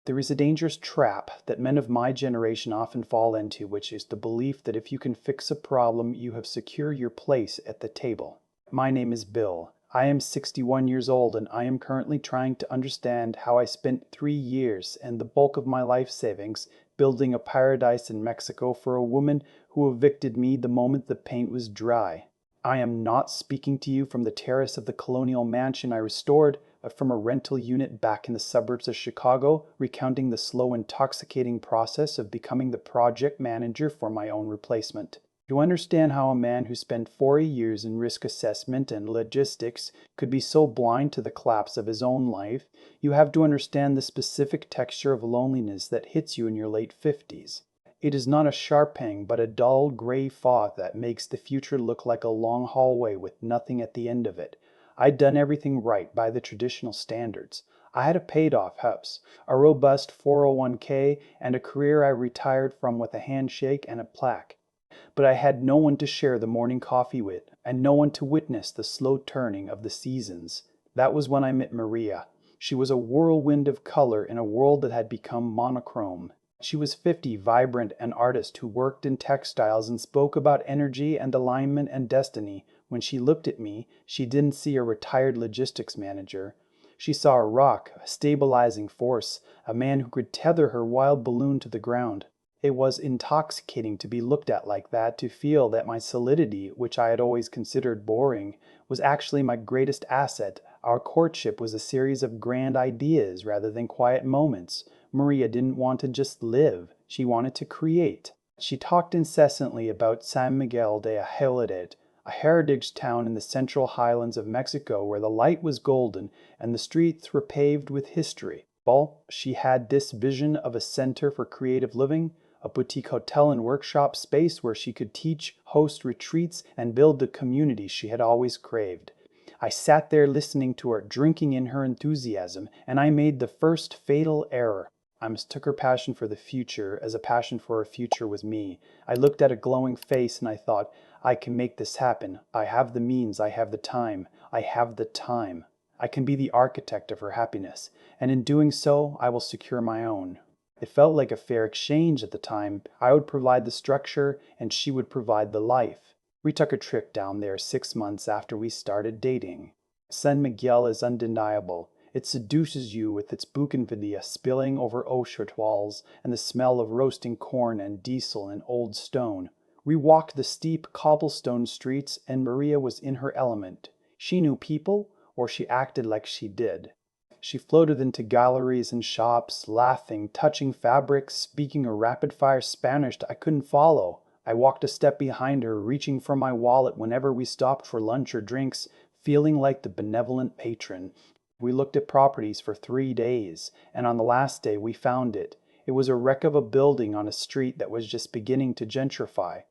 There is a dangerous trap that men of my generation often fall into, which is the belief that if you can fix a problem, you have secured your place at the table. My name is Bill. I am 61 years old, and I am currently trying to understand how I spent 3 years and the bulk of my life savings building a paradise in Mexico for a woman who evicted me the moment the paint was dry. I am not speaking to you from the terrace of the colonial mansion I restored, but from a rental unit back in the suburbs of Chicago, recounting the slow, intoxicating process of becoming the project manager for my own replacement. To understand how a man who spent 40 years in risk assessment and logistics could be so blind to the collapse of his own life, you have to understand the specific texture of loneliness that hits you in your late 50s. It is not a sharp pang, but a dull gray fog that makes the future look like a long hallway with nothing at the end of it. I'd done everything right by the traditional standards. I had a paid-off house, a robust 401k, and a career I retired from with a handshake and a plaque. But I had no one to share the morning coffee with, and no one to witness the slow turning of the seasons. That was when I met Maria. She was a whirlwind of color in a world that had become monochrome. She was 50, vibrant, an artist who worked in textiles and spoke about energy and alignment and destiny. When she looked at me, she didn't see a retired logistics manager. She saw a rock, a stabilizing force, a man who could tether her wild balloon to the ground. It was intoxicating to be looked at like that, to feel that my solidity, which I had always considered boring, was actually my greatest asset. Our courtship was a series of grand ideas rather than quiet moments. Maria didn't want to just live, she wanted to create. She talked incessantly about San Miguel de Allende, a heritage town in the central highlands of Mexico where the light was golden and the streets were paved with history. Well, she had this vision of a center for creative living, a boutique hotel and workshop space where she could teach, host retreats, and build the community she had always craved. I sat there listening to her, drinking in her enthusiasm, and I made the first fatal error. I mistook her passion for the future as a passion for her future was me. I looked at a glowing face and I thought, I can make this happen. I have the means, I have the time. I have the time. I can be the architect of her happiness, and in doing so, I will secure my own. It felt like a fair exchange at the time. I would provide the structure and she would provide the life. We took a trip down there 6 months after we started dating. San Miguel is undeniable. It seduces you with its bougainvillea spilling over orchard walls and the smell of roasting corn and diesel and old stone. We walked the steep cobblestone streets and Maria was in her element. She knew people, or she acted like she did. She floated into galleries and shops, laughing, touching fabrics, speaking a rapid-fire Spanish I couldn't follow. I walked a step behind her, reaching for my wallet whenever we stopped for lunch or drinks, feeling like the benevolent patron. We looked at properties for 3 days, and on the last day we found it. It was a wreck of a building on a street that was just beginning to gentrify.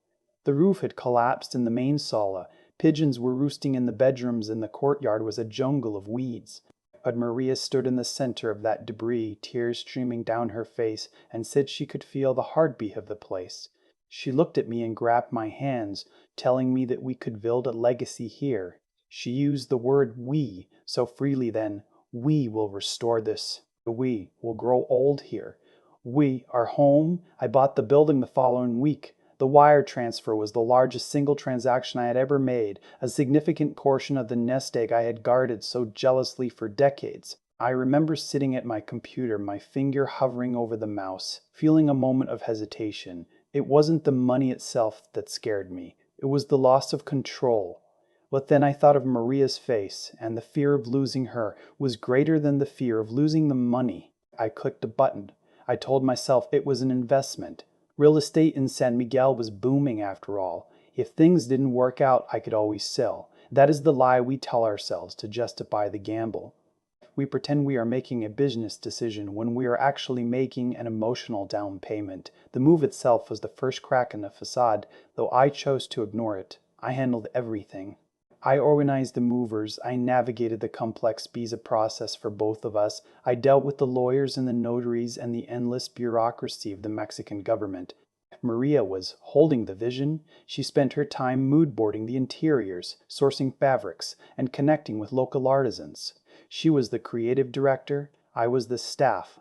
The roof had collapsed in the main sala. Pigeons were roosting in the bedrooms, and the courtyard was a jungle of weeds. But Maria stood in the center of that debris, tears streaming down her face, and said she could feel the heartbeat of the place. She looked at me and grabbed my hands, telling me that we could build a legacy here. She used the word we so freely then. We will restore this. We will grow old here. We, our home. I bought the building the following week. The wire transfer was the largest single transaction I had ever made, a significant portion of the nest egg I had guarded so jealously for decades. I remember sitting at my computer, my finger hovering over the mouse, feeling a moment of hesitation. It wasn't the money itself that scared me. It was the loss of control. But then I thought of Maria's face, and the fear of losing her was greater than the fear of losing the money. I clicked a button. I told myself it was an investment. Real estate in San Miguel was booming after all. If things didn't work out, I could always sell. That is the lie we tell ourselves to justify the gamble. We pretend we are making a business decision when we are actually making an emotional down payment. The move itself was the first crack in the facade, though I chose to ignore it. I handled everything. I organized the movers, I navigated the complex visa process for both of us, I dealt with the lawyers and the notaries and the endless bureaucracy of the Mexican government. Maria was holding the vision. She spent her time mood boarding the interiors, sourcing fabrics, and connecting with local artisans. She was the creative director, I was the staff.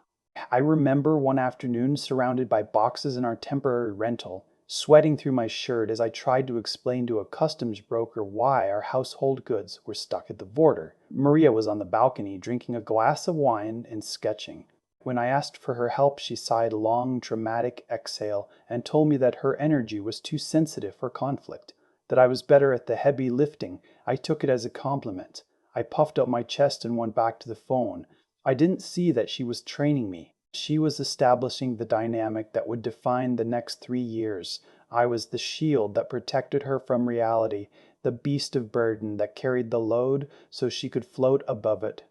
I remember one afternoon surrounded by boxes in our temporary rental, sweating through my shirt as I tried to explain to a customs broker why our household goods were stuck at the border. Maria was on the balcony drinking a glass of wine and sketching. When I asked for her help, she sighed a long, dramatic exhale and told me that her energy was too sensitive for conflict, that I was better at the heavy lifting. I took it as a compliment. I puffed out my chest and went back to the phone. I didn't see that she was training me. She was establishing the dynamic that would define the next 3 years. I was the shield that protected her from reality, the beast of burden that carried the load so she could float above it.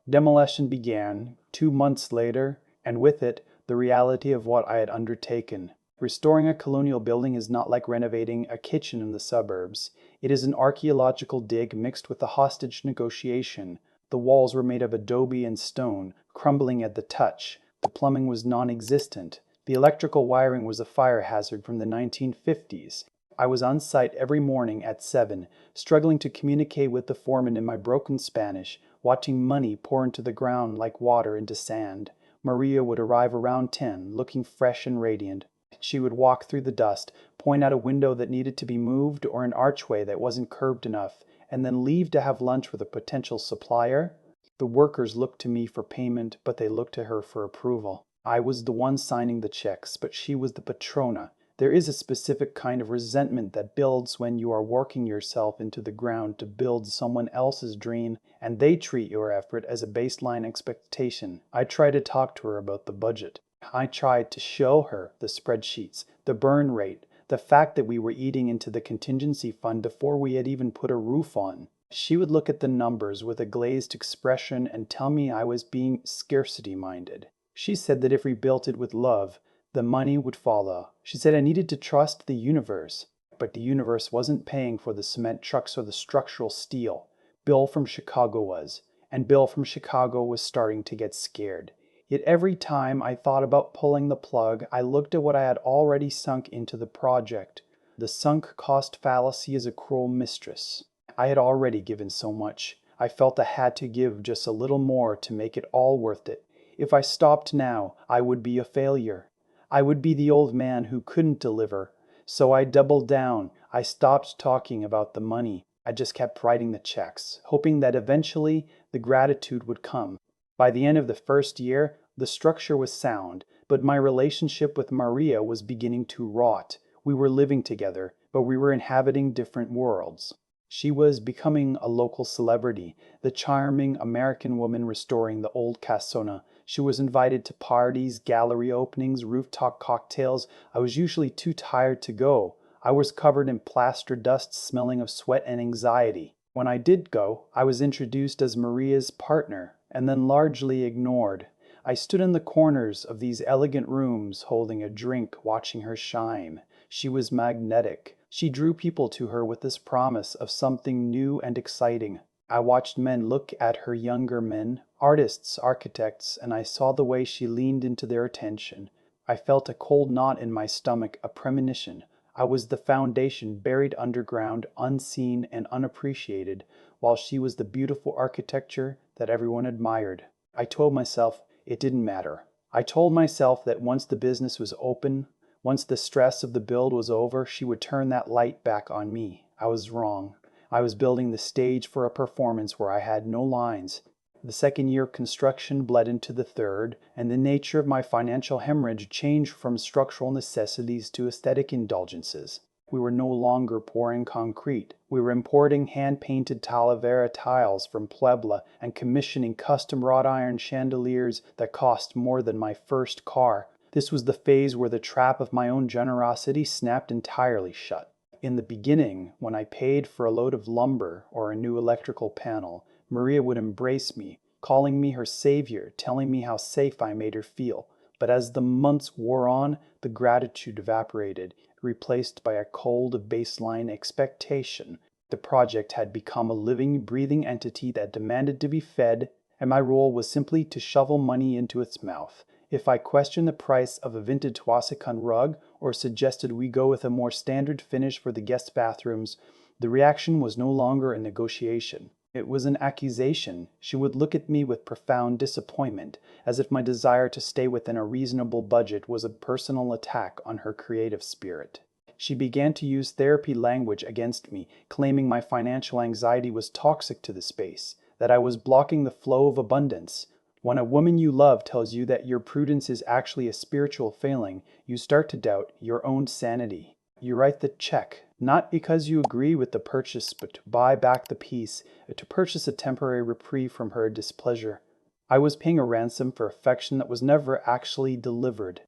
Demolition began 2 months later, and with it, the reality of what I had undertaken. Restoring a colonial building is not like renovating a kitchen in the suburbs. It is an archaeological dig mixed with a hostage negotiation. The walls were made of adobe and stone, crumbling at the touch. The plumbing was non-existent. The electrical wiring was a fire hazard from the 1950s. I was on site every morning at 7, struggling to communicate with the foreman in my broken Spanish, watching money pour into the ground like water into sand. Maria would arrive around 10, looking fresh and radiant. She would walk through the dust, point out a window that needed to be moved or an archway that wasn't curved enough, and then leave to have lunch with a potential supplier. The workers looked to me for payment, but they looked to her for approval. I was the one signing the checks, but she was the patrona. There is a specific kind of resentment that builds when you are working yourself into the ground to build someone else's dream, and they treat your effort as a baseline expectation. I tried to talk to her about the budget. I tried to show her the spreadsheets, the burn rate, the fact that we were eating into the contingency fund before we had even put a roof on. She would look at the numbers with a glazed expression and tell me I was being scarcity-minded. She said that if we built it with love, the money would follow. She said I needed to trust the universe, but the universe wasn't paying for the cement trucks or the structural steel. Bill from Chicago was, and Bill from Chicago was starting to get scared. Yet every time I thought about pulling the plug, I looked at what I had already sunk into the project. The sunk cost fallacy is a cruel mistress. I had already given so much. I felt I had to give just a little more to make it all worth it. If I stopped now, I would be a failure. I would be the old man who couldn't deliver. So I doubled down. I stopped talking about the money. I just kept writing the checks, hoping that eventually the gratitude would come. By the end of the first year, the structure was sound, but my relationship with Maria was beginning to rot. We were living together, but we were inhabiting different worlds. She was becoming a local celebrity, the charming American woman restoring the old casona. She was invited to parties, gallery openings, rooftop cocktails. I was usually too tired to go. I was covered in plaster dust, smelling of sweat and anxiety. When I did go, I was introduced as Maria's partner, and then largely ignored. I stood in the corners of these elegant rooms, holding a drink, watching her shine. She was magnetic. She drew people to her with this promise of something new and exciting. I watched men look at her, younger men, artists, architects, and I saw the way she leaned into their attention. I felt a cold knot in my stomach, a premonition. I was the foundation buried underground, unseen and unappreciated, while she was the beautiful architecture that everyone admired. I told myself it didn't matter. I told myself that once the business was open, once the stress of the build was over, she would turn that light back on me. I was wrong. I was building the stage for a performance where I had no lines. The second year of construction bled into the third, and the nature of my financial hemorrhage changed from structural necessities to aesthetic indulgences. We were no longer pouring concrete. We were importing hand-painted Talavera tiles from Puebla and commissioning custom wrought iron chandeliers that cost more than my first car. This was the phase where the trap of my own generosity snapped entirely shut. In the beginning, when I paid for a load of lumber or a new electrical panel, Maria would embrace me, calling me her savior, telling me how safe I made her feel. But as the months wore on, the gratitude evaporated, replaced by a cold baseline expectation. The project had become a living, breathing entity that demanded to be fed, and my role was simply to shovel money into its mouth. If I questioned the price of a vintage Wasakan rug or suggested we go with a more standard finish for the guest bathrooms, the reaction was no longer a negotiation. It was an accusation. She would look at me with profound disappointment, as if my desire to stay within a reasonable budget was a personal attack on her creative spirit. She began to use therapy language against me, claiming my financial anxiety was toxic to the space, that I was blocking the flow of abundance. When a woman you love tells you that your prudence is actually a spiritual failing, you start to doubt your own sanity. You write the check, not because you agree with the purchase, but to buy back the peace, to purchase a temporary reprieve from her displeasure. I was paying a ransom for affection that was never actually delivered.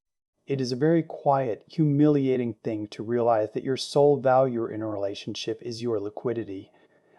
It is a very quiet, humiliating thing to realize that your sole value in a relationship is your liquidity.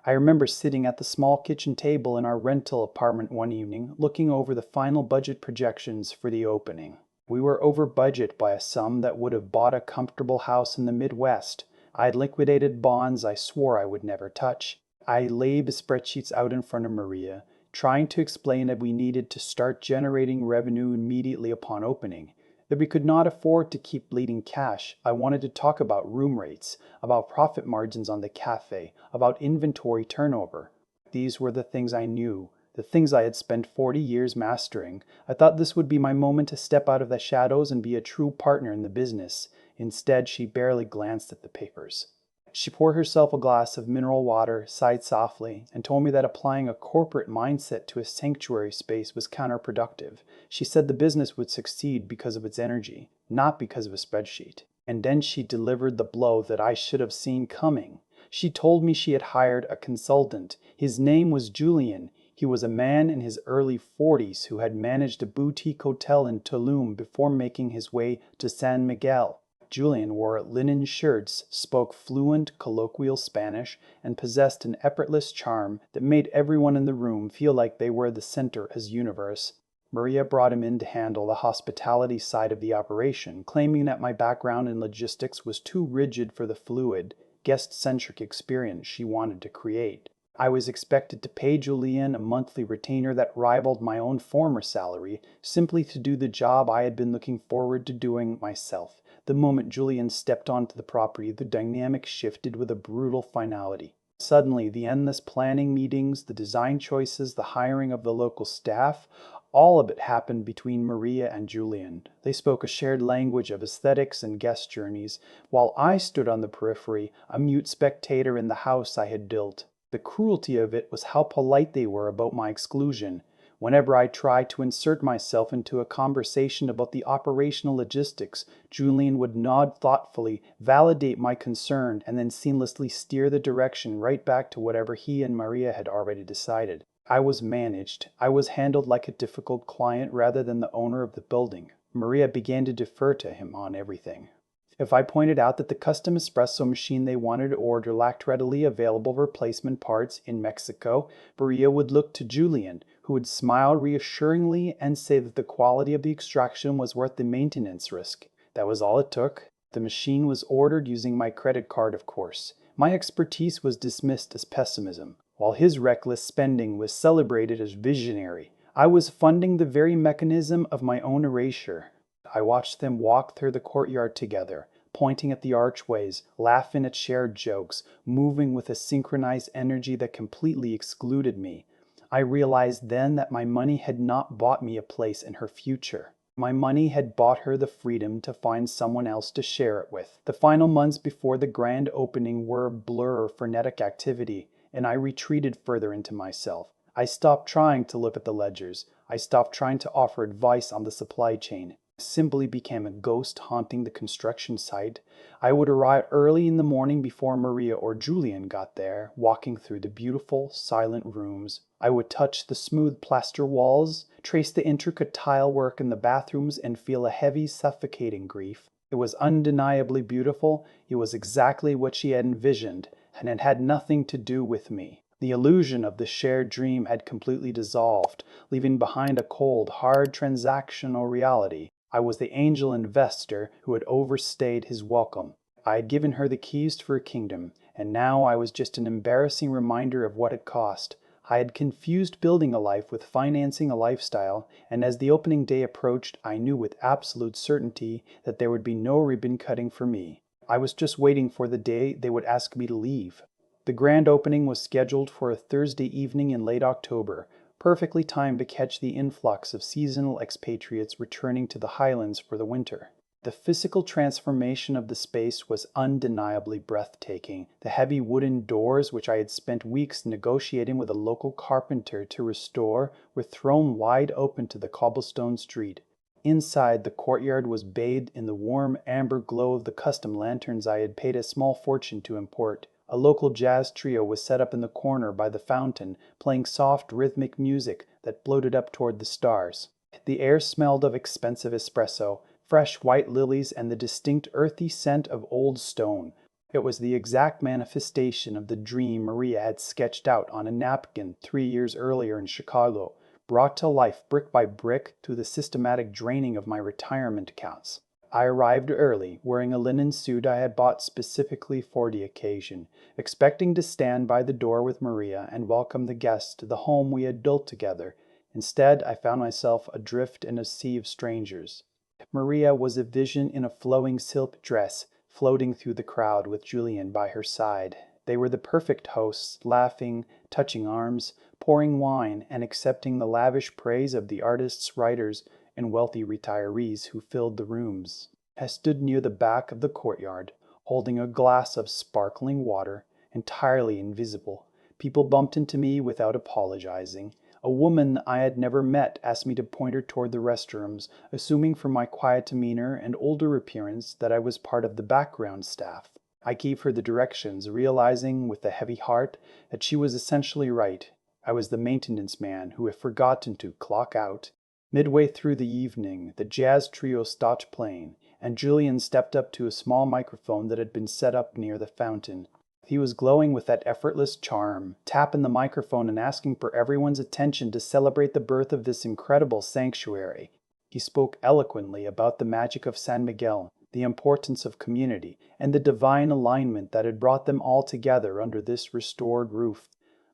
I remember sitting at the small kitchen table in our rental apartment one evening, looking over the final budget projections for the opening. We were over budget by a sum that would have bought a comfortable house in the Midwest. I had liquidated bonds I swore I would never touch. I laid the spreadsheets out in front of Maria, trying to explain that we needed to start generating revenue immediately upon opening, that we could not afford to keep bleeding cash. I wanted to talk about room rates, about profit margins on the cafe, about inventory turnover. These were the things I knew, the things I had spent 40 years mastering. I thought this would be my moment to step out of the shadows and be a true partner in the business. Instead, she barely glanced at the papers. She poured herself a glass of mineral water, sighed softly, and told me that applying a corporate mindset to a sanctuary space was counterproductive. She said the business would succeed because of its energy, not because of a spreadsheet. And then she delivered the blow that I should have seen coming. She told me she had hired a consultant. His name was Julian. He was a man in his early 40s who had managed a boutique hotel in Tulum before making his way to San Miguel. Julian wore linen shirts, spoke fluent colloquial Spanish, and possessed an effortless charm that made everyone in the room feel like they were the center of his universe. Maria brought him in to handle the hospitality side of the operation, claiming that my background in logistics was too rigid for the fluid, guest-centric experience she wanted to create. I was expected to pay Julian a monthly retainer that rivaled my own former salary, simply to do the job I had been looking forward to doing myself. The moment Julian stepped onto the property, the dynamic shifted with a brutal finality. Suddenly, the endless planning meetings, the design choices, the hiring of the local staff, all of it happened between Maria and Julian. They spoke a shared language of aesthetics and guest journeys, while I stood on the periphery, a mute spectator in the house I had built. The cruelty of it was how polite they were about my exclusion. Whenever I tried to insert myself into a conversation about the operational logistics, Julian would nod thoughtfully, validate my concern, and then seamlessly steer the direction right back to whatever he and Maria had already decided. I was managed. I was handled like a difficult client rather than the owner of the building. Maria began to defer to him on everything. If I pointed out that the custom espresso machine they wanted to order lacked readily available replacement parts in Mexico, Maria would look to Julian, who would smile reassuringly and say that the quality of the extraction was worth the maintenance risk. That was all it took. The machine was ordered using my credit card, of course. My expertise was dismissed as pessimism, while his reckless spending was celebrated as visionary. I was funding the very mechanism of my own erasure. I watched them walk through the courtyard together, pointing at the archways, laughing at shared jokes, moving with a synchronized energy that completely excluded me. I realized then that my money had not bought me a place in her future. My money had bought her the freedom to find someone else to share it with. The final months before the grand opening were a blur of frenetic activity, and I retreated further into myself. I stopped trying to look at the ledgers. I stopped trying to offer advice on the supply chain. Simply became a ghost haunting the construction site. I would arrive early in the morning before Maria or Julian got there, walking through the beautiful, silent rooms. I would touch the smooth plaster walls, trace the intricate tile work in the bathrooms, and feel a heavy, suffocating grief. It was undeniably beautiful. It was exactly what she had envisioned, and it had nothing to do with me. The illusion of the shared dream had completely dissolved, leaving behind a cold, hard transactional reality. I was the angel investor who had overstayed his welcome. I had given her the keys to her kingdom, and now I was just an embarrassing reminder of what it cost. I had confused building a life with financing a lifestyle, and as the opening day approached, I knew with absolute certainty that there would be no ribbon cutting for me. I was just waiting for the day they would ask me to leave. The grand opening was scheduled for a Thursday evening in late October, perfectly timed to catch the influx of seasonal expatriates returning to the Highlands for the winter. The physical transformation of the space was undeniably breathtaking. The heavy wooden doors, which I had spent weeks negotiating with a local carpenter to restore, were thrown wide open to the cobblestone street. Inside, the courtyard was bathed in the warm amber glow of the custom lanterns I had paid a small fortune to import. A local jazz trio was set up in the corner by the fountain, playing soft rhythmic music that floated up toward the stars. The air smelled of expensive espresso, fresh white lilies, and the distinct earthy scent of old stone. It was the exact manifestation of the dream Maria had sketched out on a napkin 3 years earlier in Chicago, brought to life brick by brick through the systematic draining of my retirement accounts. I arrived early, wearing a linen suit I had bought specifically for the occasion, expecting to stand by the door with Maria and welcome the guests to the home we had built together. Instead, I found myself adrift in a sea of strangers. Maria was a vision in a flowing silk dress, floating through the crowd with Julian by her side. They were the perfect hosts, laughing, touching arms, pouring wine, and accepting the lavish praise of the artists, writers, and wealthy retirees who filled the rooms. I stood near the back of the courtyard, holding a glass of sparkling water, entirely invisible. People bumped into me without apologizing. A woman I had never met asked me to point her toward the restrooms, assuming from my quiet demeanor and older appearance that I was part of the background staff. I gave her the directions, realizing with a heavy heart that she was essentially right. I was the maintenance man who had forgotten to clock out. Midway through the evening, the jazz trio stopped playing, and Julian stepped up to a small microphone that had been set up near the fountain. He was glowing with that effortless charm, tapping the microphone and asking for everyone's attention to celebrate the birth of this incredible sanctuary. He spoke eloquently about the magic of San Miguel, the importance of community, and the divine alignment that had brought them all together under this restored roof.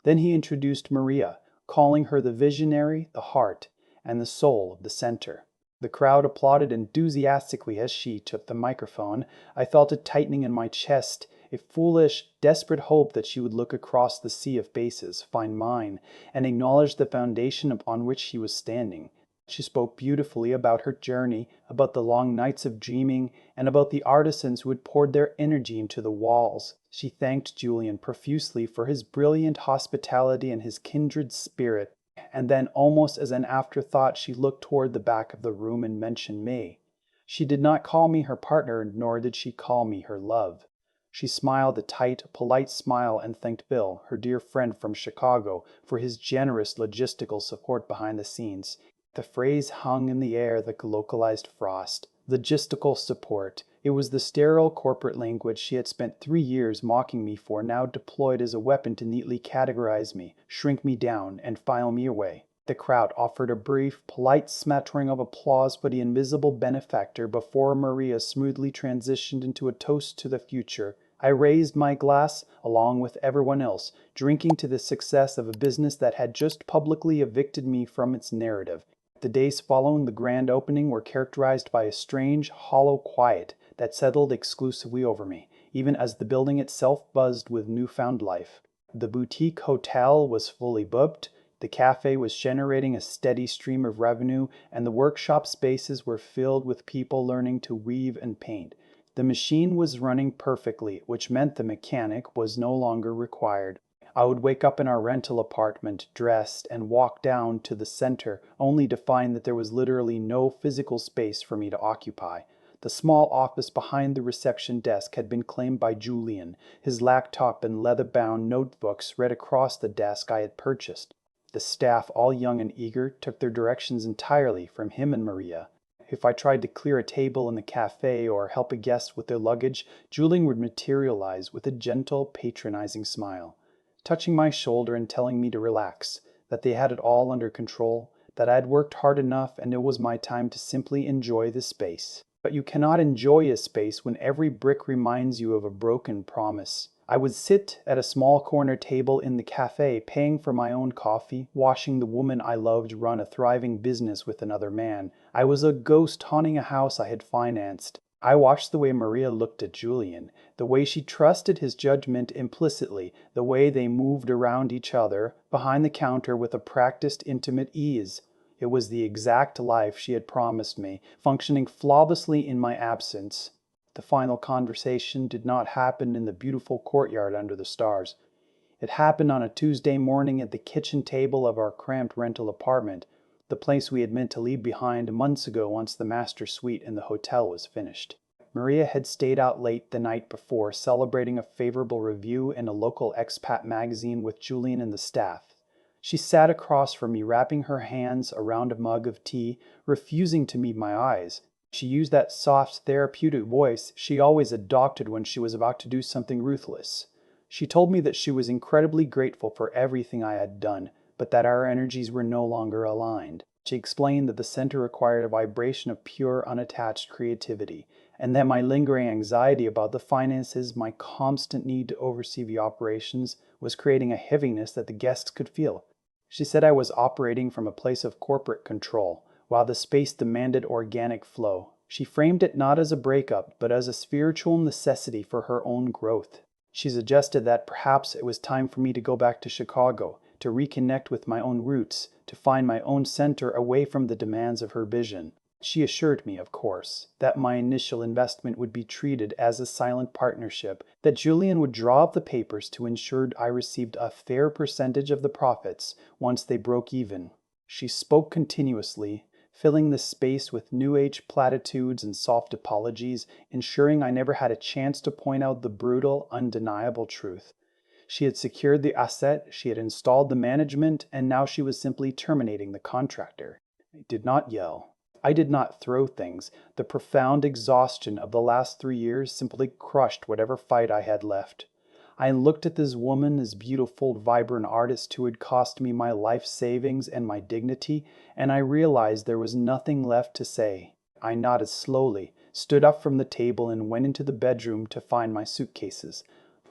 Then he introduced Maria, calling her the visionary, the heart, and the soul of the center. The crowd applauded enthusiastically as she took the microphone. I felt a tightening in my chest, a foolish, desperate hope that she would look across the sea of faces, find mine, and acknowledge the foundation upon which she was standing. She spoke beautifully about her journey, about the long nights of dreaming, and about the artisans who had poured their energy into the walls. She thanked Julian profusely for his brilliant hospitality and his kindred spirit. And then, almost as an afterthought, she looked toward the back of the room and mentioned me. She did not call me her partner, nor did she call me her love. She smiled a tight, polite smile and thanked Bill, her dear friend from Chicago, for his generous logistical support behind the scenes. The phrase hung in the air like localized frost. Logistical support. It was the sterile corporate language she had spent 3 years mocking me for, now deployed as a weapon to neatly categorize me, shrink me down, and file me away. The crowd offered a brief, polite smattering of applause for the invisible benefactor before Maria smoothly transitioned into a toast to the future. I raised my glass, along with everyone else, drinking to the success of a business that had just publicly evicted me from its narrative. The days following the grand opening were characterized by a strange, hollow quiet that settled exclusively over me, even as the building itself buzzed with newfound life. The boutique hotel was fully booked, the cafe was generating a steady stream of revenue, and the workshop spaces were filled with people learning to weave and paint. The machine was running perfectly, which meant the mechanic was no longer required. I would wake up in our rental apartment, dressed, and walk down to the center, only to find that there was literally no physical space for me to occupy. The small office behind the reception desk had been claimed by Julian, his laptop and leather-bound notebooks read across the desk I had purchased. The staff, all young and eager, took their directions entirely from him and Maria. If I tried to clear a table in the cafe or help a guest with their luggage, Julian would materialize with a gentle, patronizing smile, touching my shoulder and telling me to relax, that they had it all under control, that I had worked hard enough and it was my time to simply enjoy the space. But you cannot enjoy a space when every brick reminds you of a broken promise. I would sit at a small corner table in the cafe, paying for my own coffee, watching the woman I loved run a thriving business with another man. I was a ghost haunting a house I had financed. I watched the way Maria looked at Julian, the way she trusted his judgment implicitly, the way they moved around each other behind the counter with a practiced, intimate ease. It was the exact life she had promised me, functioning flawlessly in my absence. The final conversation did not happen in the beautiful courtyard under the stars. It happened on a Tuesday morning at the kitchen table of our cramped rental apartment, the place we had meant to leave behind months ago once the master suite in the hotel was finished. Maria had stayed out late the night before, celebrating a favorable review in a local expat magazine with Julian and the staff. She sat across from me, wrapping her hands around a mug of tea, refusing to meet my eyes. She used that soft, therapeutic voice she always adopted when she was about to do something ruthless. She told me that she was incredibly grateful for everything I had done, but that our energies were no longer aligned. She explained that the center required a vibration of pure, unattached creativity, and that my lingering anxiety about the finances, my constant need to oversee the operations, was creating a heaviness that the guests could feel. She said I was operating from a place of corporate control, while the space demanded organic flow. She framed it not as a breakup, but as a spiritual necessity for her own growth. She suggested that perhaps it was time for me to go back to Chicago, to reconnect with my own roots, to find my own center away from the demands of her vision. She assured me, of course, that my initial investment would be treated as a silent partnership, that Julian would draw up the papers to ensure I received a fair percentage of the profits once they broke even. She spoke continuously, filling the space with New Age platitudes and soft apologies, ensuring I never had a chance to point out the brutal, undeniable truth. She had secured the asset, she had installed the management, and now she was simply terminating the contractor. I did not yell. I did not throw things. The profound exhaustion of the last 3 years simply crushed whatever fight I had left. I looked at this woman, this beautiful, vibrant artist who had cost me my life savings and my dignity, and I realized there was nothing left to say. I nodded slowly, stood up from the table, and went into the bedroom to find my suitcases.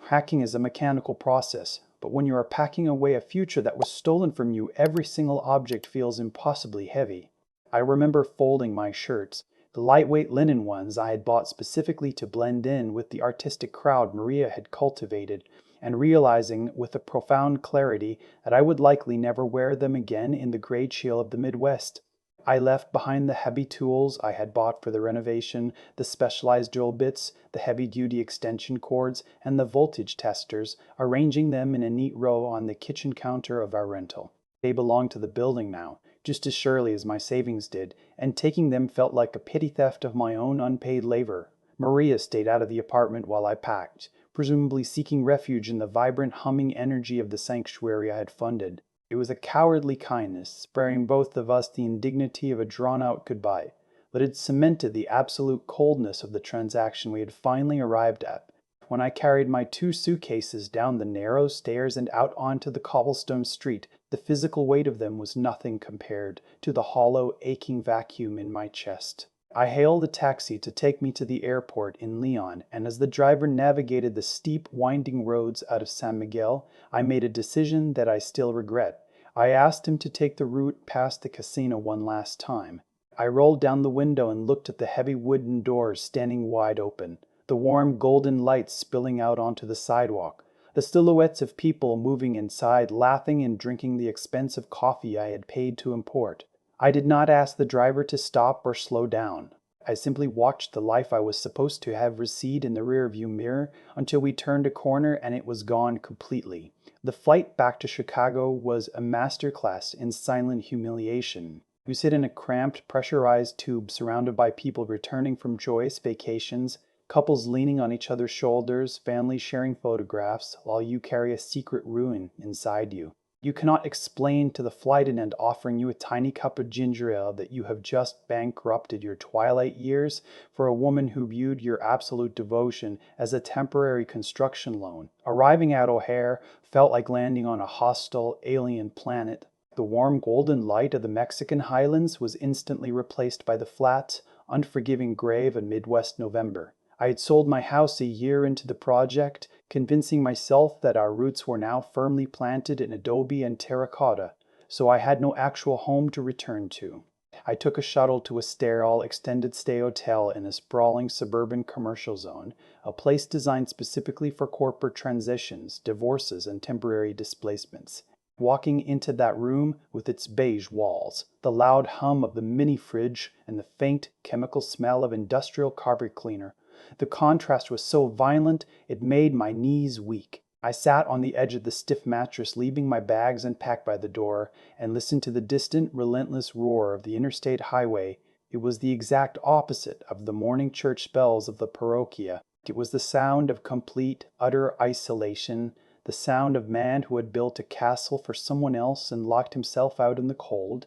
Packing is a mechanical process, but when you are packing away a future that was stolen from you, every single object feels impossibly heavy. I remember folding my shirts, the lightweight linen ones I had bought specifically to blend in with the artistic crowd Maria had cultivated, and realizing with a profound clarity that I would likely never wear them again in the gray chill of the Midwest. I left behind the heavy tools I had bought for the renovation, the specialized drill bits, the heavy-duty extension cords, and the voltage testers, arranging them in a neat row on the kitchen counter of our rental. They belonged to the building now, just as surely as my savings did, and taking them felt like a petty theft of my own unpaid labor. Maria stayed out of the apartment while I packed, presumably seeking refuge in the vibrant, humming energy of the sanctuary I had funded. It was a cowardly kindness, sparing both of us the indignity of a drawn-out goodbye, but it cemented the absolute coldness of the transaction we had finally arrived at. When I carried my 2 suitcases down the narrow stairs and out onto the cobblestone street, the physical weight of them was nothing compared to the hollow, aching vacuum in my chest. I hailed a taxi to take me to the airport in Leon, and as the driver navigated the steep, winding roads out of San Miguel, I made a decision that I still regret. I asked him to take the route past the casino one last time. I rolled down the window and looked at the heavy wooden doors standing wide open, the warm golden lights spilling out onto the sidewalk, the silhouettes of people moving inside, laughing and drinking the expensive coffee I had paid to import. I did not ask the driver to stop or slow down. I simply watched the life I was supposed to have recede in the rearview mirror until we turned a corner and it was gone completely. The flight back to Chicago was a masterclass in silent humiliation. You sit in a cramped, pressurized tube surrounded by people returning from joyous vacations, couples leaning on each other's shoulders, families sharing photographs, while you carry a secret ruin inside you. You cannot explain to the flight attendant offering you a tiny cup of ginger ale that you have just bankrupted your twilight years for a woman who viewed your absolute devotion as a temporary construction loan. Arriving at O'Hare felt like landing on a hostile, alien planet. The warm golden light of the Mexican highlands was instantly replaced by the flat, unforgiving gray of a Midwest November. I had sold my house a year into the project, convincing myself that our roots were now firmly planted in adobe and terracotta, so I had no actual home to return to. I took a shuttle to a sterile, extended stay hotel in a sprawling suburban commercial zone, a place designed specifically for corporate transitions, divorces, and temporary displacements. Walking into that room with its beige walls, the loud hum of the mini fridge, and the faint chemical smell of industrial carpet cleaner, the contrast was so violent it made my knees weak. I sat on the edge of the stiff mattress, leaving my bags unpacked by the door, and listened to the distant, relentless roar of the interstate highway. It was the exact opposite of the morning church bells of the parochia. It was the sound of complete, utter isolation, the sound of man who had built a castle for someone else and locked himself out in the cold.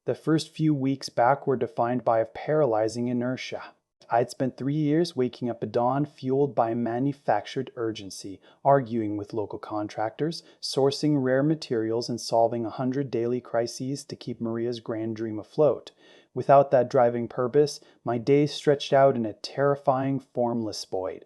The first few weeks back were defined by a paralyzing inertia. I had spent 3 years waking up at dawn, fueled by manufactured urgency, arguing with local contractors, sourcing rare materials, and solving 100 daily crises to keep Maria's grand dream afloat. Without that driving purpose, my days stretched out in a terrifying, formless void.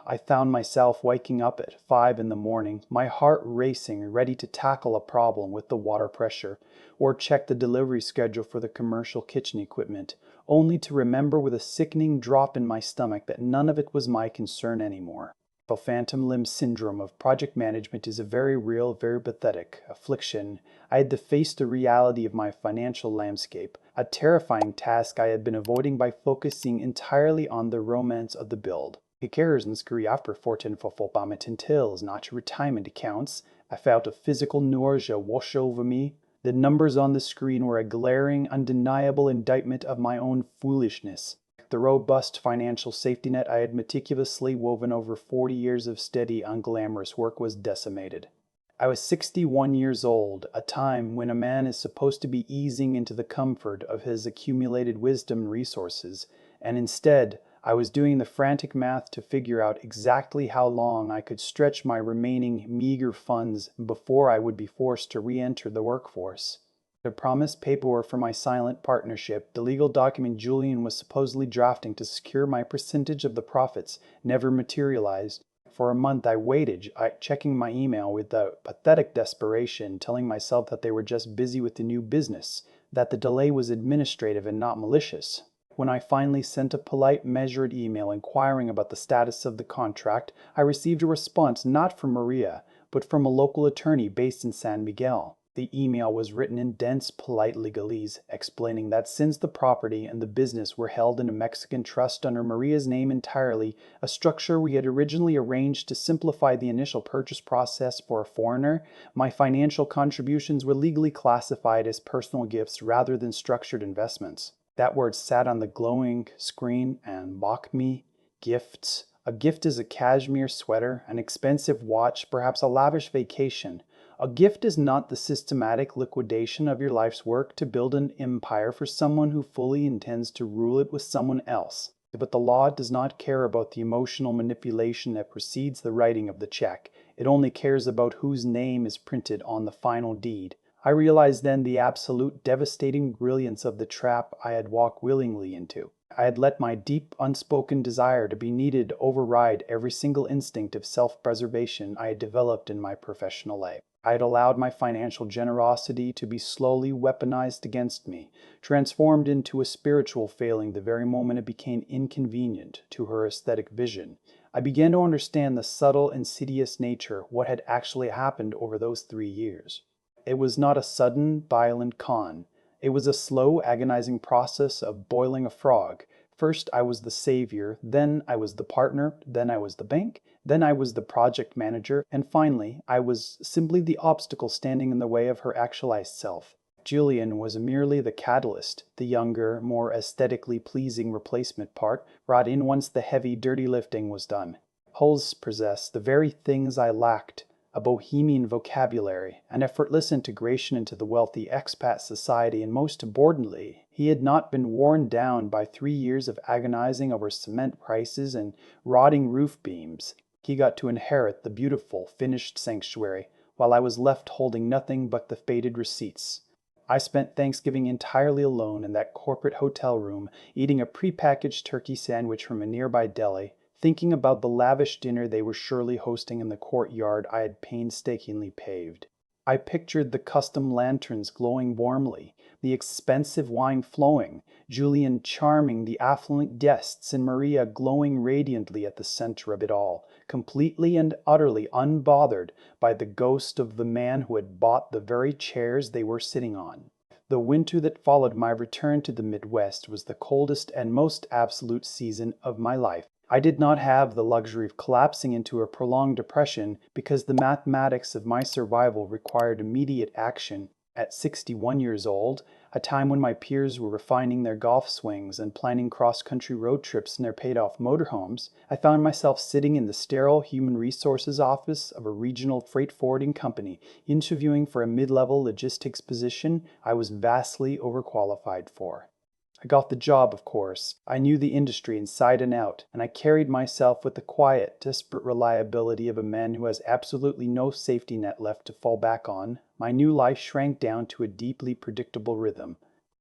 I found myself waking up at 5 in the morning, my heart racing, ready to tackle a problem with the water pressure, or check the delivery schedule for the commercial kitchen equipment, only to remember with a sickening drop in my stomach that none of it was my concern anymore. The phantom limb syndrome of project management is a very real, very pathetic affliction. I had to face the reality of my financial landscape, a terrifying task I had been avoiding by focusing entirely on the romance of the build. Gekersens forten for tills, not retirement accounts. I felt a physical nausea wash over me. The numbers on the screen were a glaring, undeniable indictment of my own foolishness. The robust financial safety net I had meticulously woven over 40 years of steady, unglamorous work was decimated. I was 61 years old, a time when a man is supposed to be easing into the comfort of his accumulated wisdom and resources, and instead, I was doing the frantic math to figure out exactly how long I could stretch my remaining meager funds before I would be forced to re-enter the workforce. The promised paperwork for my silent partnership, the legal document Julian was supposedly drafting to secure my percentage of the profits, never materialized. For a month I waited, checking my email with a pathetic desperation, telling myself that they were just busy with the new business, that the delay was administrative and not malicious. When I finally sent a polite, measured email inquiring about the status of the contract, I received a response not from Maria, but from a local attorney based in San Miguel. The email was written in dense, polite legalese, explaining that since the property and the business were held in a Mexican trust under Maria's name entirely, a structure we had originally arranged to simplify the initial purchase process for a foreigner, my financial contributions were legally classified as personal gifts rather than structured investments. That word sat on the glowing screen and mocked me. Gifts. A gift is a cashmere sweater, an expensive watch, perhaps a lavish vacation. A gift is not the systematic liquidation of your life's work to build an empire for someone who fully intends to rule it with someone else. But the law does not care about the emotional manipulation that precedes the writing of the check. It only cares about whose name is printed on the final deed. I realized then the absolute devastating brilliance of the trap I had walked willingly into. I had let my deep, unspoken desire to be needed override every single instinct of self-preservation I had developed in my professional life. I had allowed my financial generosity to be slowly weaponized against me, transformed into a spiritual failing the very moment it became inconvenient to her aesthetic vision. I began to understand the subtle, insidious nature of what had actually happened over those 3 years. It was not a sudden, violent con. It was a slow, agonizing process of boiling a frog. First I was the savior, then I was the partner, then I was the bank, then I was the project manager, and finally I was simply the obstacle standing in the way of her actualized self. Julian was merely the catalyst, the younger, more aesthetically pleasing replacement part, brought in once the heavy, dirty lifting was done. Hulse possessed the very things I lacked: a bohemian vocabulary, an effortless integration into the wealthy expat society, and most importantly, he had not been worn down by 3 years of agonizing over cement prices and rotting roof beams. He got to inherit the beautiful, finished sanctuary, while I was left holding nothing but the faded receipts. I spent Thanksgiving entirely alone in that corporate hotel room, eating a prepackaged turkey sandwich from a nearby deli, thinking about the lavish dinner they were surely hosting in the courtyard I had painstakingly paved. I pictured the custom lanterns glowing warmly, the expensive wine flowing, Julian charming the affluent guests, and Maria glowing radiantly at the center of it all, completely and utterly unbothered by the ghost of the man who had bought the very chairs they were sitting on. The winter that followed my return to the Midwest was the coldest and most absolute season of my life. I did not have the luxury of collapsing into a prolonged depression because the mathematics of my survival required immediate action. At 61 years old, a time when my peers were refining their golf swings and planning cross-country road trips in their paid-off motorhomes, I found myself sitting in the sterile human resources office of a regional freight forwarding company, interviewing for a mid-level logistics position I was vastly overqualified for. I got the job, of course. I knew the industry inside and out, and I carried myself with the quiet, desperate reliability of a man who has absolutely no safety net left to fall back on. My new life shrank down to a deeply predictable rhythm.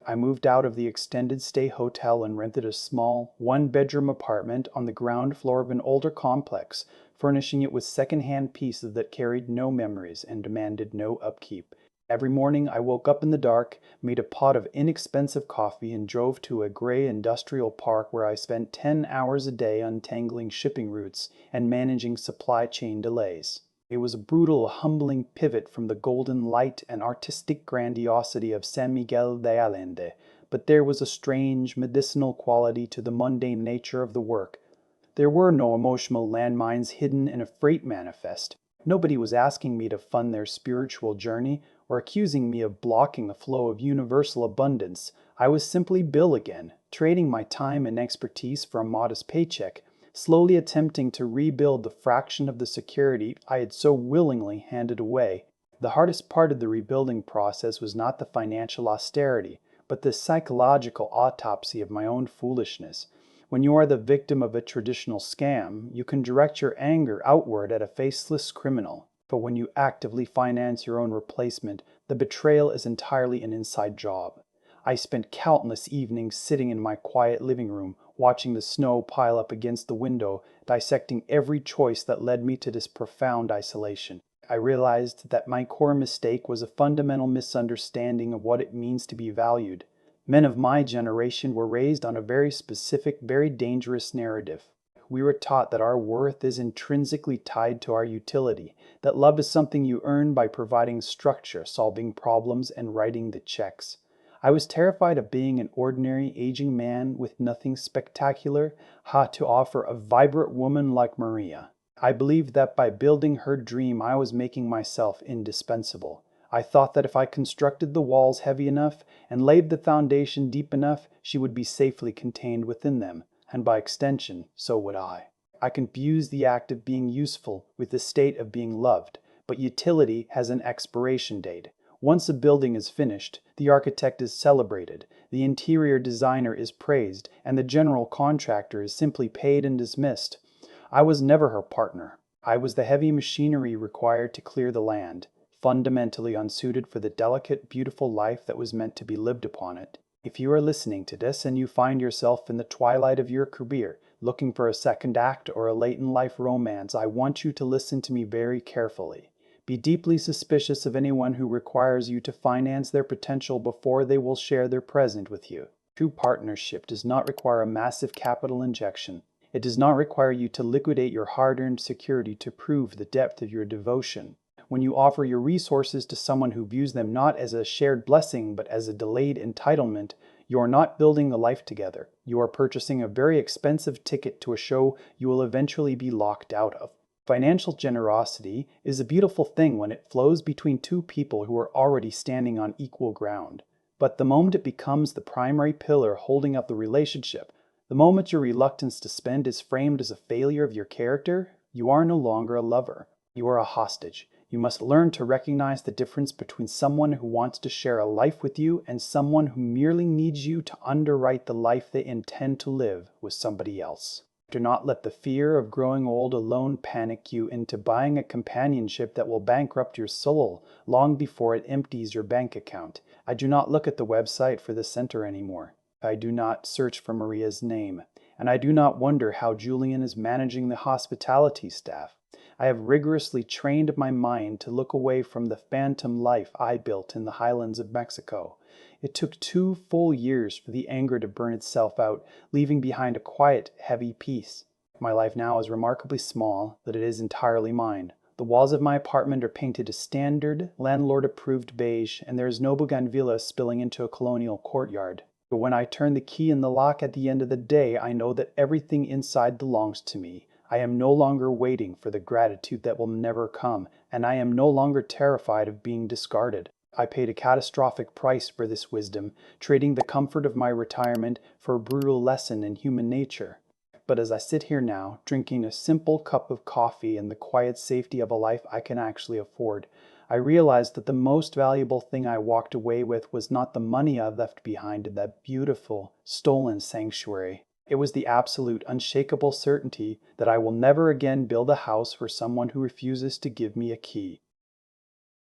I moved out of the extended stay hotel and rented a small, one-bedroom apartment on the ground floor of an older complex, furnishing it with second-hand pieces that carried no memories and demanded no upkeep. Every morning I woke up in the dark, made a pot of inexpensive coffee, and drove to a gray industrial park where I spent 10 hours a day untangling shipping routes and managing supply chain delays. It was a brutal, humbling pivot from the golden light and artistic grandiosity of San Miguel de Allende, but there was a strange, medicinal quality to the mundane nature of the work. There were no emotional landmines hidden in a freight manifest. Nobody was asking me to fund their spiritual journey or accusing me of blocking the flow of universal abundance. I was simply Bill again, trading my time and expertise for a modest paycheck, slowly attempting to rebuild the fraction of the security I had so willingly handed away. The hardest part of the rebuilding process was not the financial austerity, but the psychological autopsy of my own foolishness. When you are the victim of a traditional scam, you can direct your anger outward at a faceless criminal. But when you actively finance your own replacement, the betrayal is entirely an inside job. I spent countless evenings sitting in my quiet living room, watching the snow pile up against the window, dissecting every choice that led me to this profound isolation. I realized that my core mistake was a fundamental misunderstanding of what it means to be valued. Men of my generation were raised on a very specific, very dangerous narrative. We were taught that our worth is intrinsically tied to our utility, that love is something you earn by providing structure, solving problems, and writing the checks. I was terrified of being an ordinary aging man with nothing spectacular to offer a vibrant woman like Maria. I believed that by building her dream I was making myself indispensable. I thought that if I constructed the walls heavy enough and laid the foundation deep enough, she would be safely contained within them, and by extension, so would I. I confused the act of being useful with the state of being loved, but utility has an expiration date. Once a building is finished, the architect is celebrated, the interior designer is praised, and the general contractor is simply paid and dismissed. I was never her partner. I was the heavy machinery required to clear the land, fundamentally unsuited for the delicate, beautiful life that was meant to be lived upon it. If you are listening to this and you find yourself in the twilight of your career, looking for a second act or a late-in-life romance, I want you to listen to me very carefully. Be deeply suspicious of anyone who requires you to finance their potential before they will share their present with you. True partnership does not require a massive capital injection. It does not require you to liquidate your hard-earned security to prove the depth of your devotion. When you offer your resources to someone who views them not as a shared blessing but as a delayed entitlement, you are not building a life together. You are purchasing a very expensive ticket to a show you will eventually be locked out of. Financial generosity is a beautiful thing when it flows between two people who are already standing on equal ground. But the moment it becomes the primary pillar holding up the relationship, the moment your reluctance to spend is framed as a failure of your character, you are no longer a lover. You are a hostage. You must learn to recognize the difference between someone who wants to share a life with you and someone who merely needs you to underwrite the life they intend to live with somebody else. Do not let the fear of growing old alone panic you into buying a companionship that will bankrupt your soul long before it empties your bank account. I do not look at the website for the center anymore. I do not search for Maria's name. And I do not wonder how Julian is managing the hospitality staff. I have rigorously trained my mind to look away from the phantom life I built in the highlands of Mexico. It took 2 full years for the anger to burn itself out, leaving behind a quiet, heavy peace. My life now is remarkably small, that it is entirely mine. The walls of my apartment are painted a standard, landlord-approved beige, and there is no bougainvillea spilling into a colonial courtyard. But when I turn the key in the lock at the end of the day, I know that everything inside belongs to me. I am no longer waiting for the gratitude that will never come, and I am no longer terrified of being discarded. I paid a catastrophic price for this wisdom, trading the comfort of my retirement for a brutal lesson in human nature. But as I sit here now, drinking a simple cup of coffee in the quiet safety of a life I can actually afford, I realize that the most valuable thing I walked away with was not the money I left behind in that beautiful, stolen sanctuary. It was the absolute, unshakable certainty that I will never again build a house for someone who refuses to give me a key.